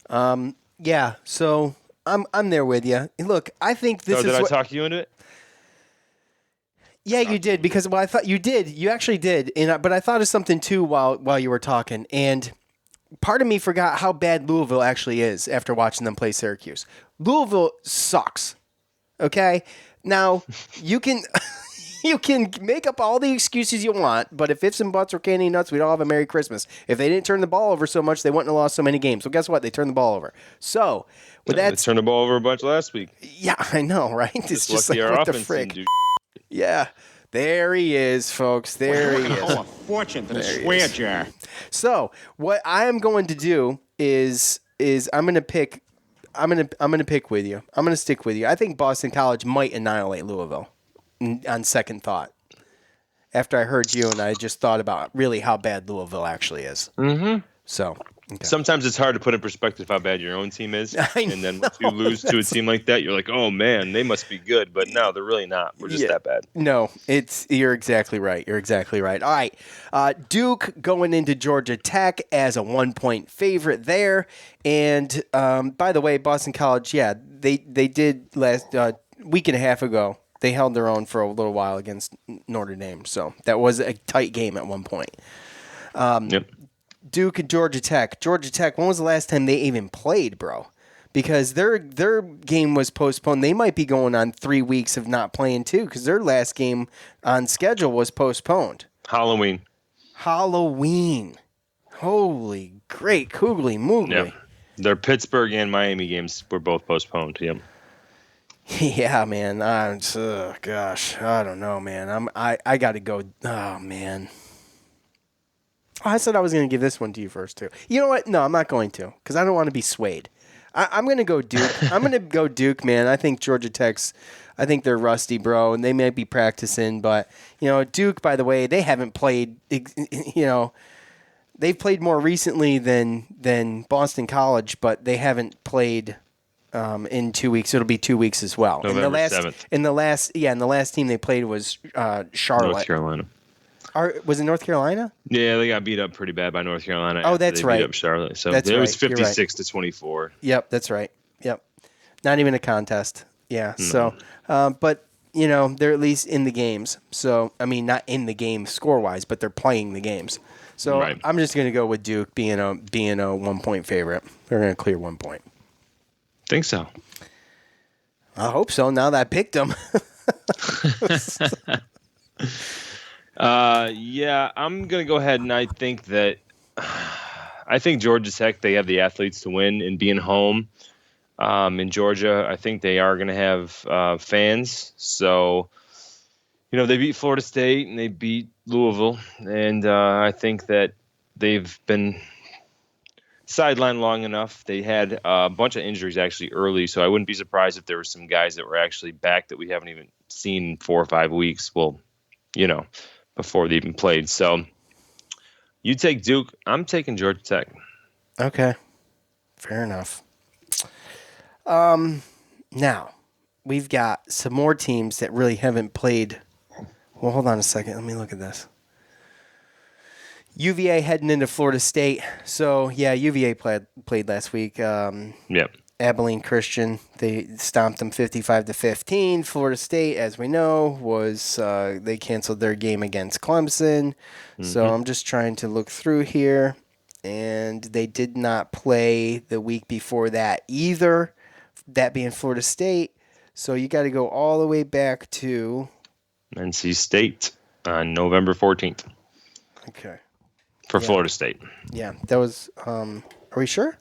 Yeah, so I'm there with you. Look, I think this is did I talk you into it? Yeah, you did, because I thought you did. You actually did. But I thought of something, too, while you were talking. And part of me forgot how bad Louisville actually is after watching them play Syracuse. Louisville sucks. Okay? Now, you can make up all the excuses you want, but if ifs and buts were candy nuts, we'd all have a Merry Christmas. If they didn't turn the ball over so much, they wouldn't have lost so many games. Well, guess what? They turned the ball over. So, with that, they turned the ball over a bunch last week. Yeah, I know, right? It's just like, our what the offense frick? didn't do. Yeah, there he is, folks. There he is. Oh, a fortune for the swear jar. So, what I am going to do is I'm going to pick I'm gonna pick with you. I'm gonna stick with you. I think Boston College might annihilate Louisville. On second thought, after I heard you, and I just thought about really how bad Louisville actually is. Mm-hmm. So. Okay. Sometimes it's hard to put in perspective how bad your own team is. And then once you lose to a team like that, you're like, oh, man, they must be good. But no, they're really not. We're just that bad. No, you're exactly right. You're exactly right. All right. Duke going into Georgia Tech as a 1-point favorite there. And by the way, Boston College, they did last week and a half ago. They held their own for a little while against Notre Dame. So that was a tight game at one point. Yep. Duke and Georgia Tech. Georgia Tech, when was the last time they even played, bro? Because their game was postponed. They might be going on 3 weeks of not playing, too, because their last game on schedule was postponed. Halloween. Holy great Koogly Moogly. Yeah. Their Pittsburgh and Miami games were both postponed. Yep. Yeah, man. Gosh. I don't know, man. I got to go. Oh, man. I said I was going to give this one to you first, too. You know what? No, I'm not going to, because I don't want to be swayed. I'm going to go Duke. I'm going to go Duke, man. I think Georgia Tech's, I think they're rusty, bro, and they might be practicing. But, Duke, by the way, they haven't played, they've played more recently than Boston College, but they haven't played in 2 weeks. It'll be 2 weeks as well. November 7th. And the last team they played was Charlotte. North Carolina. Was it North Carolina? Yeah, they got beat up pretty bad by North Carolina. Oh, that's right. They beat up Charlotte. So it was 56-24. Yep, that's right. Yep. Not even a contest. Yeah. No. So, but, they're at least in the games. So, I mean, not in the game score-wise, but they're playing the games. So, right. I'm just going to go with Duke being a 1-point favorite. They're going to clear 1 point. Think so. I hope so, now that I picked them. Yeah, I'm going to go ahead and I think Georgia Tech, they have the athletes to win, and being home in Georgia, I think they are going to have fans. So, they beat Florida State and they beat Louisville, and I think that they've been sidelined long enough. They had a bunch of injuries actually early, so I wouldn't be surprised if there were some guys that were actually back that we haven't even seen in 4 or 5 weeks. Well, before they even played. So you take Duke. I'm taking Georgia Tech. Okay. Fair enough. Now, we've got some more teams that really haven't played. Well, hold on a second. Let me look at this. UVA heading into Florida State. So, yeah, UVA played last week. Yep. Abilene Christian, they stomped them 55-15. Florida State, as we know, was they canceled their game against Clemson. Mm-hmm. So I'm just trying to look through here, and they did not play the week before that either, that being Florida State. So you got to go all the way back to NC State on November 14th. Okay. For Florida State. Yeah, that was are we sure?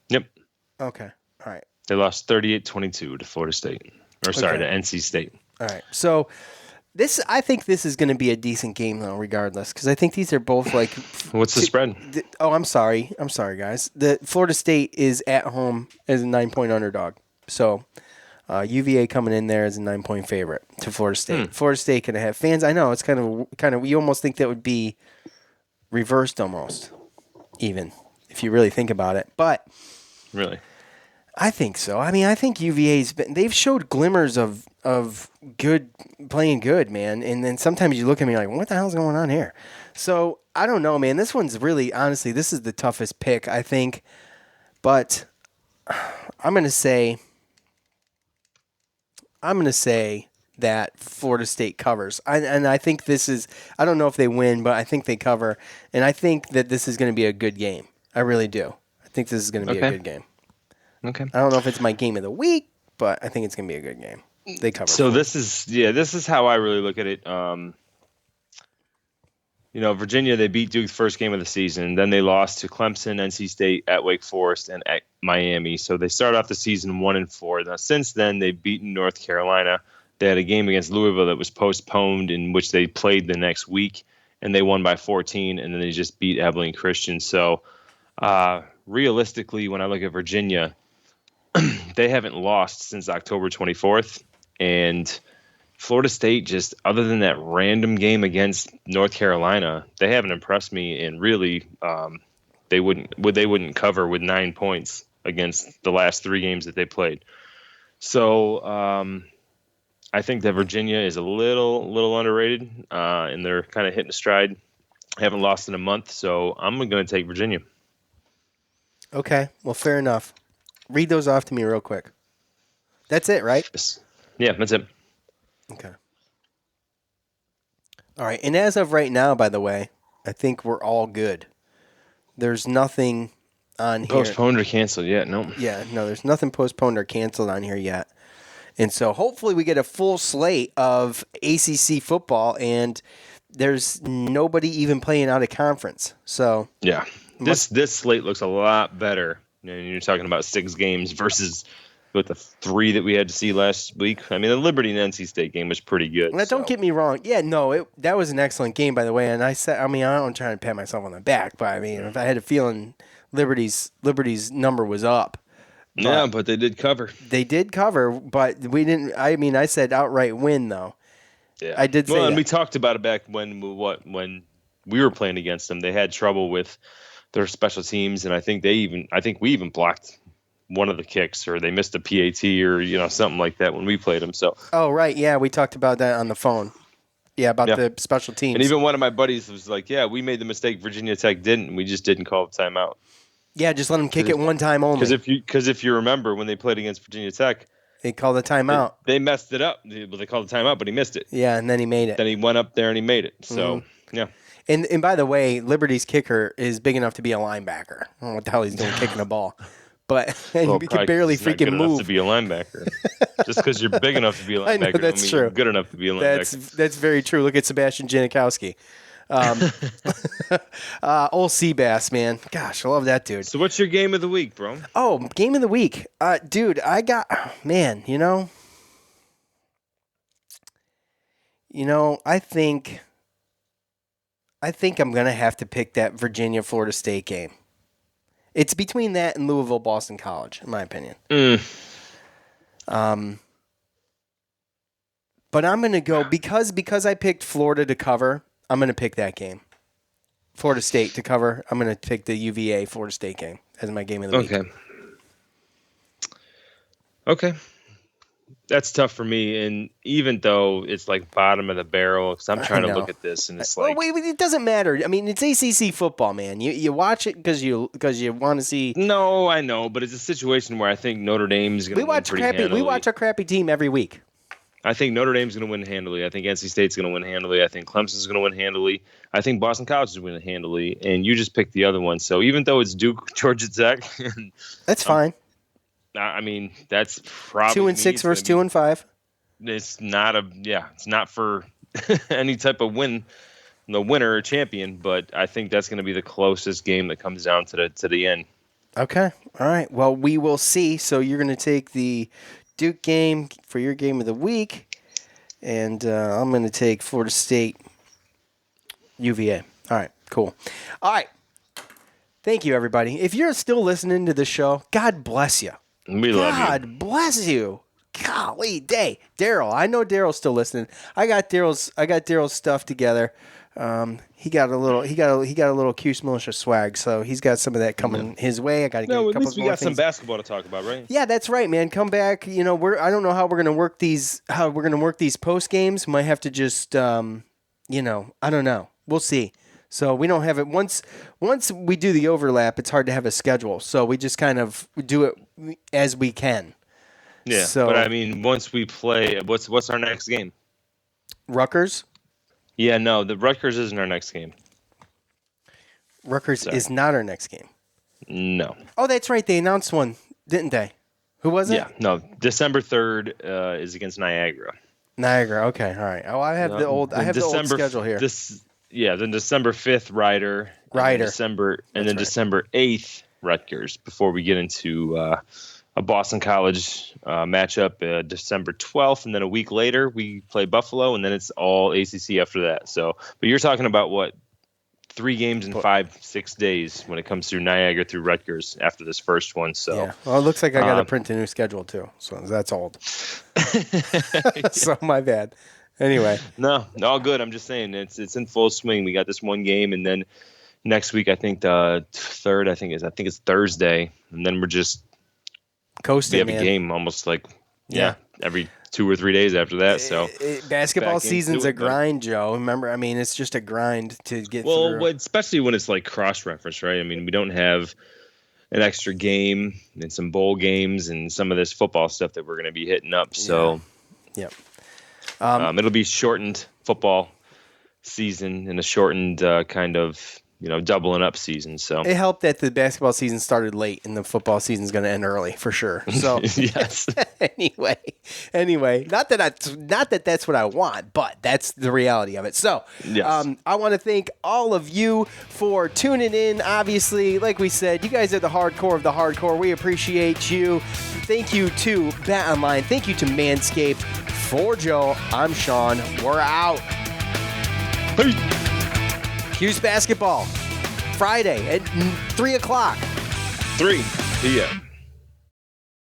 Yep. Okay. All right. They lost 38-22 to Florida State. To NC State. All right. So I think this is going to be a decent game though, regardless, because I think these are both like. What's the spread? I'm sorry, guys. The Florida State is at home as a 9-point underdog. So UVA coming in there as a 9-point favorite to Florida State. Florida State going to have fans. I know it's kind of. You almost think that would be reversed almost, even if you really think about it, but. Really. I think so. I mean, I think they've showed glimmers of playing good, man. And then sometimes you look at me like, what the hell's going on here? So I don't know, man. This one's really, honestly, this is the toughest pick, I think. But I'm going to say that Florida State covers. And I think this is, I don't know if they win, but I think they cover. And I think that this is going to be a good game. I really do. I think this is going to be a good game. Okay. I don't know if it's my game of the week, but I think it's going to be a good game. They cover. So this is how I really look at it. Virginia, they beat Duke first game of the season. Then they lost to Clemson, NC State, at Wake Forest, and at Miami. So they started off the season 1-4. Now since then, they've beaten North Carolina. They had a game against Louisville that was postponed, in which they played the next week, and they won by 14. And then they just beat Abilene Christian. So realistically, when I look at Virginia, they haven't lost since October 24th. And Florida State, just other than that random game against North Carolina, they haven't impressed me. And really, they wouldn't cover with 9 points against the last 3 games that they played. So I think that Virginia is a little underrated, and they're kind of hitting a stride. Haven't lost in a month, so I'm going to take Virginia. Okay, well, fair enough. Read those off to me real quick. That's it, right? Yeah, that's it. Okay. All right, and as of right now, by the way, I think we're all good. There's nothing on here. Postponed or canceled yet? No. Yeah, no, there's nothing postponed or canceled on here yet. And so hopefully we get a full slate of ACC football, and there's nobody even playing out of conference. So yeah, this slate looks a lot better. You're talking about 6 games versus with the 3 that we had to see last week. I mean, the Liberty and NC State game was pretty good. Now, don't get me wrong. Yeah, no, that was an excellent game, by the way. And I don't try to pat myself on the back, but I mean, if I had a feeling Liberty's number was up. But they did cover. They did cover, but we didn't. I mean, I said outright win, though. Yeah, I did say and that. we talked about it back when we were playing against them. They had trouble with their special teams, and I think we even blocked one of the kicks, or they missed a PAT, or something like that when we played them. So. Oh right, yeah, we talked about that on the phone. Yeah, about the special teams. And even one of my buddies was like, "Yeah, we made the mistake. Virginia Tech didn't. We just didn't call a timeout." Yeah, just let them kick it one time only. Because if you remember when they played against Virginia Tech, they called a timeout. They messed it up. They called a timeout, but he missed it. Yeah, and then he made it. Then he went up there and he made it. So yeah. And by the way, Liberty's kicker is big enough to be a linebacker. I don't know what the hell he's doing kicking a ball, but he can barely freaking move. To be a linebacker, just because you're big enough to be a linebacker, I know, that's true. You're good enough to be a linebacker. That's very true. Look at Sebastian Janikowski. Old Seabass, man. Gosh, I love that dude. So what's your game of the week, bro? Oh, game of the week. Dude, I got, man, I think I'm going to have to pick that Virginia-Florida State game. It's between that and Louisville-Boston College, in my opinion. But I'm going to go, because I picked Florida to cover, I'm going to pick that game. Florida State to cover. I'm going to pick the UVA Florida State game as my game of the week. Okay. That's tough for me. And even though it's like bottom of the barrel, because I'm trying to look at this and it's like. Well, it doesn't matter. I mean, it's ACC football, man. You watch it because you want to see. No, I know. But it's a situation where I think Notre Dame's going to win pretty handily. We watch a crappy team every week. I think Notre Dame's going to win handily. I think NC State's going to win handily. I think Clemson's going to win handily. I think Boston College is going to win handily. And you just picked the other one. So even though it's Duke, Georgia Tech. That's fine. I mean, that's probably 2-6 versus 2-5. It's not for any type of win, the winner or champion. But I think that's going to be the closest game that comes down to the end. Okay. All right. Well, we will see. So you're going to take the Duke game for your game of the week, and I'm going to take Florida State UVA. All right, cool. All right. Thank you, everybody. If you're still listening to the show, God bless you. We love you. God bless you. Golly day. Daryl, I know Daryl's still listening. I got Daryl's stuff together. He got a little Cuse Militia swag, so he's got some of that coming his way. I got to get a couple at least we got things. some basketball to talk about, right? Yeah, that's right, man. Come back. I don't know how we're gonna work these post games. Might have to just I don't know. We'll see. So we don't have it once we do the overlap. It's hard to have a schedule, so we just kind of do it as we can. Yeah. So, but I mean, once we play, what's our next game? Rutgers. Yeah, no, the Rutgers isn't our next game. Rutgers is not our next game. No. Oh, that's right. They announced one, didn't they? Who was it? Yeah, no. December 3rd is against Niagara. Niagara. Okay, all right. Oh, I have the old schedule here. Then December 5th, Ryder. Then December 8th, Rutgers. Before we get into a Boston College matchup, December 12th, and then a week later we play Buffalo, and then it's all ACC after that. So, but you're talking about what, 3 games in 5-6 days when it comes through Niagara through Rutgers after this first one. So Yeah. Well, it looks like I got to print a new schedule too, so that's old. So my bad. Anyway. No, all good. I'm just saying it's in full swing. We got this one game, and then next week I think the third I think it's Thursday, and then we're just coasting. We have man. a game almost like every 2 or 3 days after that. So basketball season's a grind, Joe. Remember, I mean, it's just a grind to get through. Well, especially when it's like cross-reference, right? I mean, we don't have an extra game and some bowl games and some of this football stuff that we're going to be hitting up. So, it'll be shortened football season and a shortened kind of doubling up season. So it helped that the basketball season started late and the football season's going to end early for sure. So yes. anyway, not that that's what I want, but that's the reality of it. So yes. I want to thank all of you for tuning in. Obviously, like we said, you guys are the hardcore of the hardcore. We appreciate you. Thank you to BetOnline. Thank you to Manscaped. For Joe, I'm Sean. We're out. Peace. Cuse Basketball, Friday at 3 o'clock. 3 p.m.